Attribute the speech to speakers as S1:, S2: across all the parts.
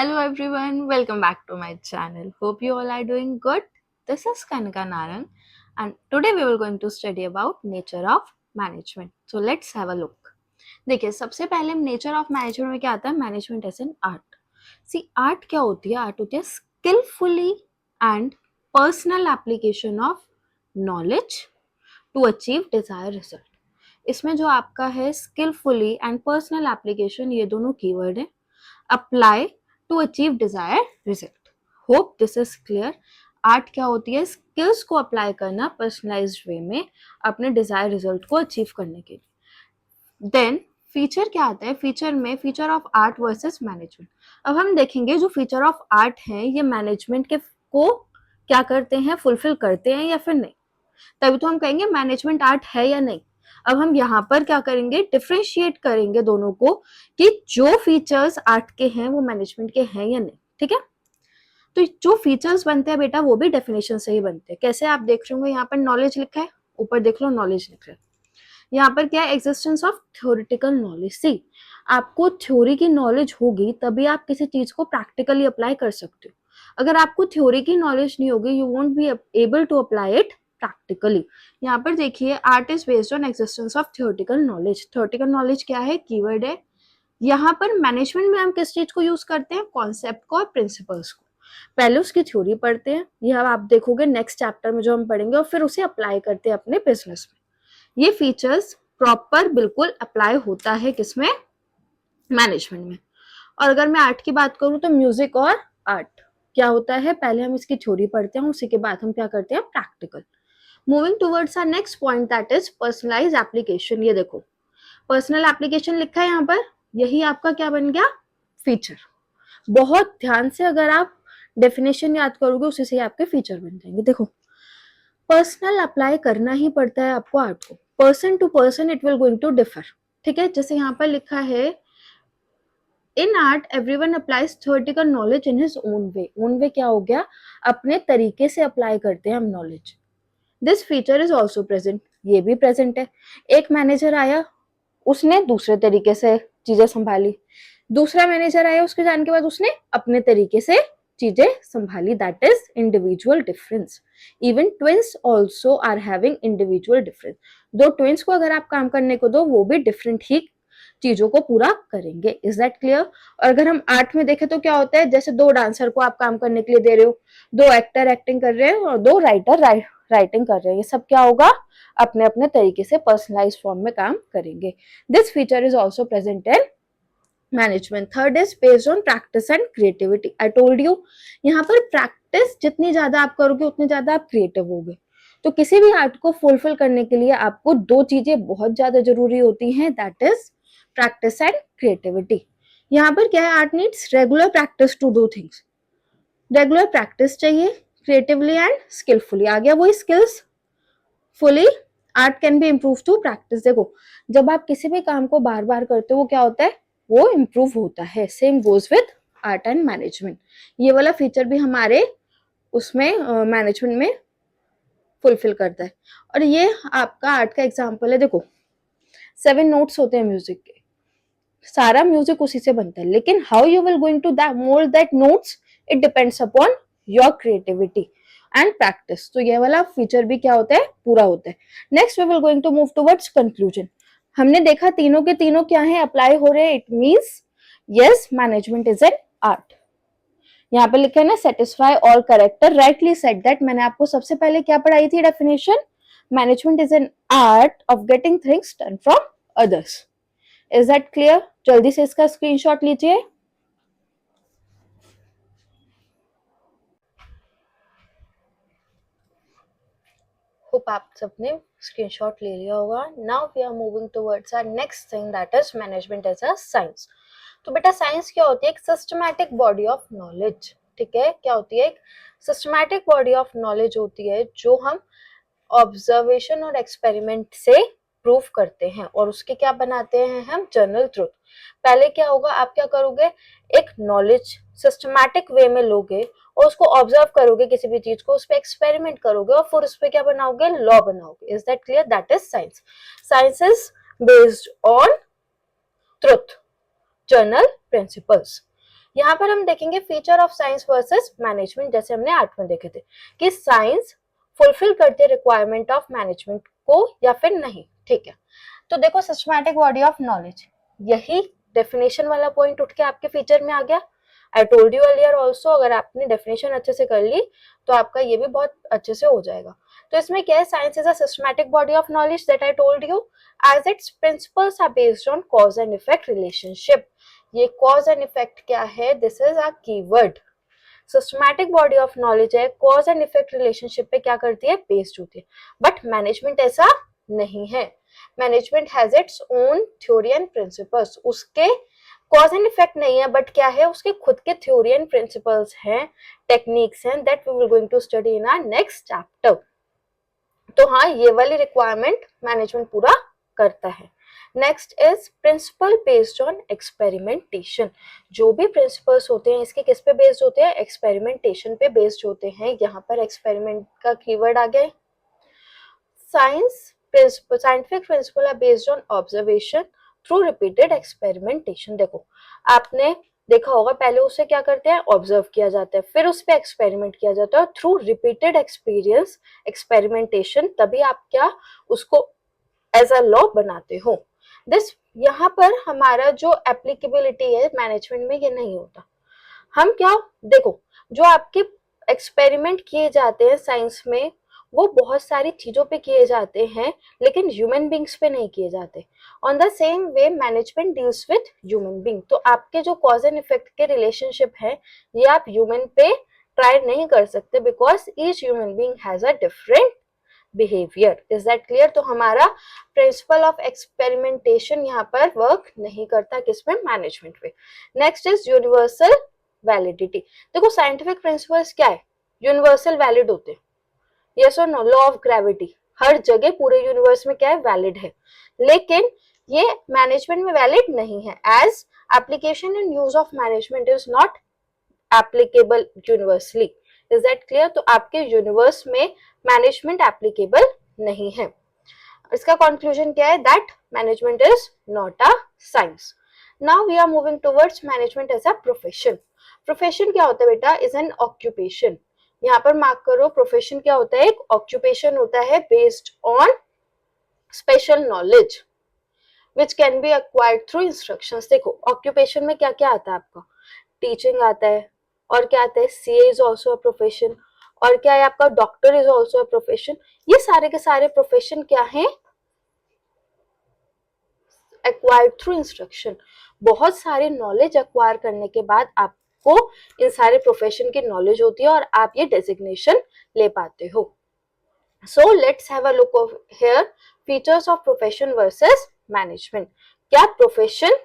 S1: Hello everyone, welcome back to my channel. Hope you all are doing good. This is Kanika Narang and today we will going to study about nature of management. So let's have a look. देखिए सबसे पहले nature of management में क्या आता है management as an art see art क्या होती है आर्ट होती है skilfully and personal application of knowledge to achieve desire result इसमें जो आपका है स्किलफुली एंड पर्सनल एप्लीकेशन ये दोनों कीवर्ड है apply to achieve desire result hope this is clear art क्या होती है स्किल्स को अप्लाई करना पर्सनलाइज्ड वे में अपने डिजायर रिजल्ट को अचीव करने के लिए देन फीचर क्या आता है फीचर में feature of art versus management अब हम देखेंगे जो फीचर ऑफ आर्ट है ये मैनेजमेंट के को क्या करते हैं फुलफिल करते हैं या फिर नहीं तभी तो हम कहेंगे मैनेजमेंट आर्ट है या नहीं अब हम यहाँ पर क्या करेंगे डिफरेंशिएट करेंगे दोनों को कि जो फीचर्स आर्ट के हैं वो मैनेजमेंट के हैं या नहीं ठीक है तो जो फीचर्स बनते हैं बेटा वो भी डेफिनेशन से ही बनते हैं कैसे आप देख रहे होंगे यहाँ पर नॉलेज लिखा है ऊपर देख लो नॉलेज लिख रहा है यहाँ पर क्या है एग्जिस्टेंस ऑफ थ्योरेटिकल नॉलेज सी आपको थ्योरी की नॉलेज होगी तभी आप किसी चीज को प्रैक्टिकली अप्लाई कर सकते हो अगर आपको थ्योरी की नॉलेज नहीं होगी you won't be able to apply it practically यहाँ पर देखिए art is based on existence of theoretical knowledge क्या है कीवर्ड है यहाँ पर मैनेजमेंट में हम किस चीज को यूज करते हैं कॉन्सेप्ट को और प्रिंसिपल्स को पहले उसकी थ्योरी पढ़ते हैं यह आप देखोगे नेक्स्ट चैप्टर में जो हम पढ़ेंगे और फिर उसे अप्लाई करते हैं अपने बिजनेस में ये फीचर्स प्रॉपर बिल्कुल अप्लाई होता है किसमें मैनेजमेंट में और अगर मैं आर्ट की बात करूं तो म्यूजिक और आर्ट क्या होता है पहले हम इसकी थ्योरी पढ़ते हैं उसी के बाद हम क्या करते हैं practical moving towards our next point that is personalise application ये देखो पर्सनल एप्लीकेशन लिखा है यहाँ पर यही आपका क्या बन गया फीचर बहुत ध्यान से अगर आप डेफिनेशन याद करोगे उसी से आपके फीचर बन जाएंगे देखो पर्सनल अप्लाई करना ही पड़ता है आपको आर्ट को person to person it will going to differ ठीक है जैसे यहाँ पर लिखा है in art everyone applies theoretical knowledge in his own way क्या हो गया अपने तरीके से अप्लाई करते हैं हम knowledge this feature is also present ये भी प्रेजेंट है एक मैनेजर आया उसने दूसरे तरीके से चीजें संभाली दूसरा मैनेजर आया उसके जाने के बाद उसने अपने तरीके से चीजें संभाली that is individual difference even twins also are having individual difference दो ट्विंस को अगर आप काम करने को दो वो भी डिफरेंट ही चीजों को पूरा करेंगे इज दैट क्लियर और अगर हम आर्ट में देखें तो क्या होता है जैसे दो डांसर को आप काम करने के लिए दे रहे हो दो एक्टर एक्टिंग कर रहे हैं और दो राइटर राइटिंग कर रहे हैं ये सब क्या होगा अपने अपने तरीके से पर्सनलाइज फॉर्म में काम करेंगे this feature is also present in management third is based on practice and creativity I told you यहाँ पर प्रैक्टिस जितनी ज्यादा आप करोगे उतनी ज्यादा आप क्रिएटिव होगे तो किसी भी आर्ट को फुलफिल करने के लिए आपको दो चीजें बहुत ज्यादा जरूरी होती हैं that is practice and creativity यहाँ पर क्या है art needs regular practice to do things regular practice चाहिए क्रिएटिवली एंड स्किलफुली आ गया वही skills fully art can be improve to practice देखो जब आप किसी भी काम को बार बार करते हो वो क्या होता है वो इम्प्रूव होता है same goes with art and management ये वाला फीचर भी हमारे उसमें मैनेजमेंट में फुलफिल करता है और ये आपका आर्ट का एग्जाम्पल है देखो 7 नोट्स होते हैं म्यूजिक के सारा म्यूजिक उसी से बनता है लेकिन how you will going to that mould that notes it depends upon your creativity and practice तो ये वाला फीचर भी क्या होता है पूरा होता है next we will going to move towards conclusion हमने देखा तीनों के तीनों क्या है अप्लाई हो रहे हैं it means yes management is an art यहाँ पे लिखा है ना satisfy all character rightly said that मैंने आपको सबसे पहले क्या पढ़ाई थी definition management is an art of getting things done from others is that clear जल्दी से इसका स्क्रीनशॉट लीजिए होप आप सबने स्क्रीनशॉट ले लिया होगा now we are moving towards our next thing that is management as a science तो बेटा साइंस क्या होती है एक सिस्टमैटिक बॉडी ऑफ नॉलेज ठीक है क्या होती है एक सिस्टमैटिक बॉडी ऑफ नॉलेज होती है जो हम ऑब्जर्वेशन और एक्सपेरिमेंट से प्रूव करते हैं और उसके क्या बनाते हैं हम जनरल ट्रुथ पहले क्या होगा आप क्या करोगे एक नॉलेज सिस्टमैटिक वे में लोगे और उसको ऑब्जर्व करोगे किसी भी चीज को उस पर एक्सपेरिमेंट करोगे और फिर उस पर क्या बनाओगे लॉ बनाओगे is that clear that is science science is based on truth journal principles यहाँ पर हम देखेंगे feature of science versus management, जैसे हमने 8 में देखे थे कि साइंस फुलफिल करती है रिक्वायरमेंट ऑफ मैनेजमेंट को या फिर नहीं। ठीक है, तो देखो सिस्टमैटिक बॉडी ऑफ नॉलेज, यही डेफिनेशन वाला पॉइंट उठ के आपके फीचर में आ गया। आई टोल्ड यू अर्लियर ऑल्सो, अगर आपने डेफिनेशन अच्छे से कर ली तो आपका ये भी बहुत अच्छे से हो जाएगा। तो इसमें क्या है, science is a systematic body of knowledge that I told you as its principles are based on cause and effect relationship. ये कॉज एंड इफेक्ट क्या है, this is a keyword. Systematic body of knowledge है, cause and effect relationship पे क्या करती है, based होती है। बट मैनेजमेंट ऐसा नहीं है। Management has its own theory and principles, उसके कॉज एंड इफेक्ट नहीं है, बट क्या है, उसके खुद के थ्योरी एंड प्रिंसिपल्स हैं, टेक्निक्स हैं, that we will going to study in our next chapter. तो हाँ, ये वाली रिक्वायरमेंट मैनेजमेंट पूरा करता है। Next is principle based on experimentation. जो भी प्रिंसिपल्स होते हैं इसके किस पे बेस्ड होते हैं, एक्सपेरिमेंटेशन पे बेस्ड होते हैं। यहाँ पर एक्सपेरिमेंट का कीवर्ड आ गया। Scientific principle are based on observation through repeated experimentation. देखो आपने देखा होगा, पहले उसे क्या करते हैं, ऑब्जर्व किया जाता है, फिर उस पर एक्सपेरिमेंट किया जाता है, थ्रू रिपीटेड एक्सपीरियंस एक्सपेरिमेंटेशन, तभी आप क्या उसको एज अ लॉ बनाते हो। दिस यहाँ पर हमारा जो एप्लीकेबिलिटी है मैनेजमेंट में, ये नहीं होता। हम क्या, देखो जो आपके एक्सपेरिमेंट किए जाते हैं साइंस में, वो बहुत सारी चीजों पे किए जाते हैं, लेकिन ह्यूमन बींग्स पे नहीं किए जाते। On the same way management deals with human being. तो आपके जो कॉज एंड इफेक्ट के रिलेशनशिप है, ये आप ह्यूमन पे ट्राई नहीं कर सकते, because each human being has a different behaviour. Is that clear? तो हमारा प्रिंसिपल ऑफ एक्सपेरिमेंटेशन यहाँ पर वर्क नहीं करता, किसमें, मैनेजमेंट पे। Next is universal validity. देखो साइंटिफिक प्रिंसिपल्स क्या है, यूनिवर्सल वैलिड होते हैं, यस और नो। लॉ ऑफ ग्रेविटी हर जगह पूरे यूनिवर्स में क्या है, वैलिड है, लेकिन ये मैनेजमेंट में वैलिड नहीं है, as application and use of management is not applicable universally. Is that clear? तो आपके यूनिवर्स में मैनेजमेंट एप्लीकेबल नहीं है। इसका कंक्लूजन क्या है, that management is not a science. Now we are moving towards management as a profession. Profession क्या होता है बेटा, इज एन ऑक्यूपेशन। यहाँ पर मार्क करो, प्रोफेशन क्या होता है, एक ऑक्यूपेशन होता है based on special knowledge which can be acquired through instructions. देखो ऑक्यूपेशन में क्या क्या आता है आपका, टीचिंग आता है, और क्या आता है, CA is also a profession, और क्या है आपका, doctor is also a profession. ये सारे के सारे प्रोफेशन क्या है, एक्वायर्ड थ्रू इंस्ट्रक्शन। बहुत सारे नॉलेज एक्वायर करने के बाद आपको इन सारे प्रोफेशन की नॉलेज होती है और आप ये डेजिग्नेशन ले पाते हो। So let's have a look of here, features of profession versus management. क्या प्रोफेशन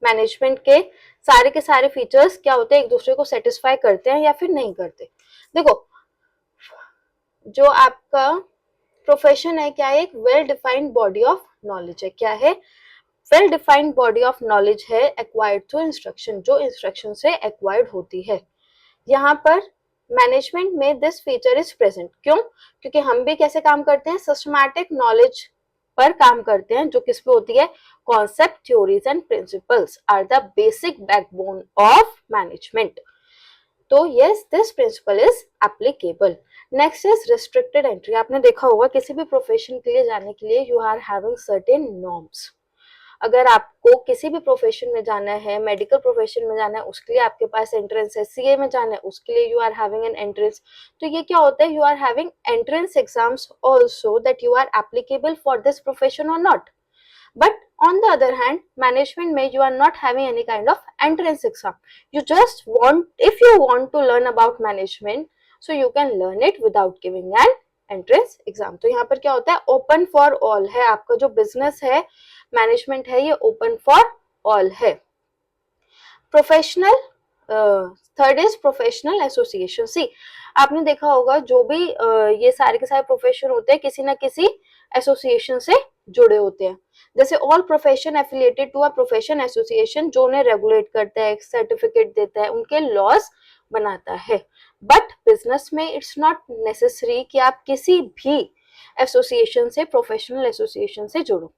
S1: मैनेजमेंट के सारे फीचर्स क्या होते हैं, एक दूसरे को सेटिस्फाई करते हैं या फिर नहीं करते। देखो जो आपका प्रोफेशन है क्या है, एक well defined body of knowledge है। क्या है, well defined body of knowledge है, एक्वायर्ड थ्रू इंस्ट्रक्शन, जो इंस्ट्रक्शन से एक्वायर्ड होती है। यहाँ पर मैनेजमेंट में दिस फीचर इज प्रेजेंट, क्यों, क्योंकि हम भी कैसे काम करते हैं, सिस्टमैटिक नॉलेज पर काम करते हैं, जो किस पे होती है, concept, theories and principles are the basic backbone of management. तो yes, this principle is applicable. Next is restricted entry. आपने देखा होगा किसी भी प्रोफेशन के लिए जाने के लिए you are having certain norms. अगर आपको किसी भी प्रोफेशन में जाना है, मेडिकल प्रोफेशन में जाना है, उसके लिए आपके पास एंट्रेंस है, सीए में जाना है उसके लिए you are having an entrance. तो ये क्या होता है, you are having entrance exams also that you are applicable for this profession और not. But on the other hand, management में you are not having any kind of entrance exam. You just want, if you want to learn about management, so you can learn it without giving an entrance exam. तो यहाँ पर क्या होता है, open for all है, आपका जो business है, management है, ये open for all है। Professional, third is professional association. See आपने देखा होगा जो भी ये सारे के सारे प्रोफेशन होते हैं किसी ना किसी एसोसिएशन से जुड़े होते हैं। जैसे all profession affiliated to a profession association, जो उन्हें रेगुलेट करता है, सर्टिफिकेट देता है, उनके लॉज बनाता है। बट बिजनेस में इट्स नॉट नेसेसरी कि आप किसी भी एसोसिएशन से, प्रोफेशनल एसोसिएशन से जुड़ो।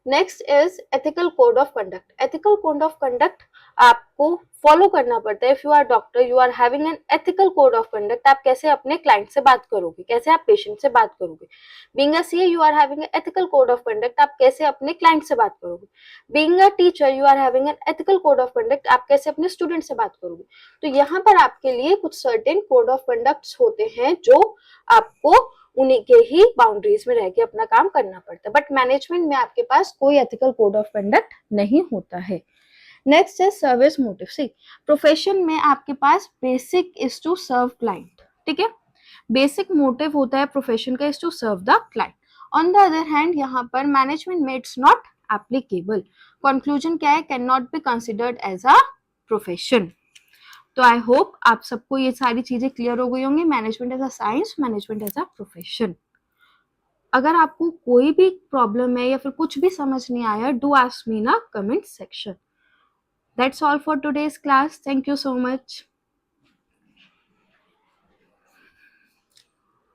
S1: Next is ethical code of conduct. Ethical code of conduct आपको फॉलो करना पड़ता है। If you are doctor, you are having an ethical code of conduct. आप कैसे अपने क्लाइंट से बात करोगे, कैसे आप पेशेंट से बात करोगे। Being a CA, you are having an ethical code of conduct. आप कैसे अपने क्लाइंट से बात करोगे। Being a teacher, you are having an ethical code of conduct. आप कैसे अपने स्टूडेंट से बात करोगे। तो यहाँ पर आपके लिए कुछ सर्टेन कोड ऑफ कंडक्ट्स होते हैं जो आपको उन्हीं के ही बाउंड्रीज में रह के अपना काम करना पड़ता है। बट मैनेजमेंट में आपके पास कोई एथिकल कोड ऑफ कंडक्ट नहीं होता है। नेक्स्ट है सर्विस मोटिव। सी, प्रोफेशन में आपके पास basic is to serve client, ठीक है। बेसिक मोटिव होता है प्रोफेशन का is to serve the client. On the other hand यहाँ पर मैनेजमेंट में इट्स नॉट एप्लीकेबल। कंक्लूजन क्या है, can not be considered as a profession. तो आई होप आप सबको ये सारी चीजें क्लियर हो गई होंगी। Management as a science, management as a profession. अगर आपको कोई भी प्रॉब्लम है या फिर कुछ भी समझ नहीं आया, do ask me in a comment section. That's all for today's class. Thank you so much.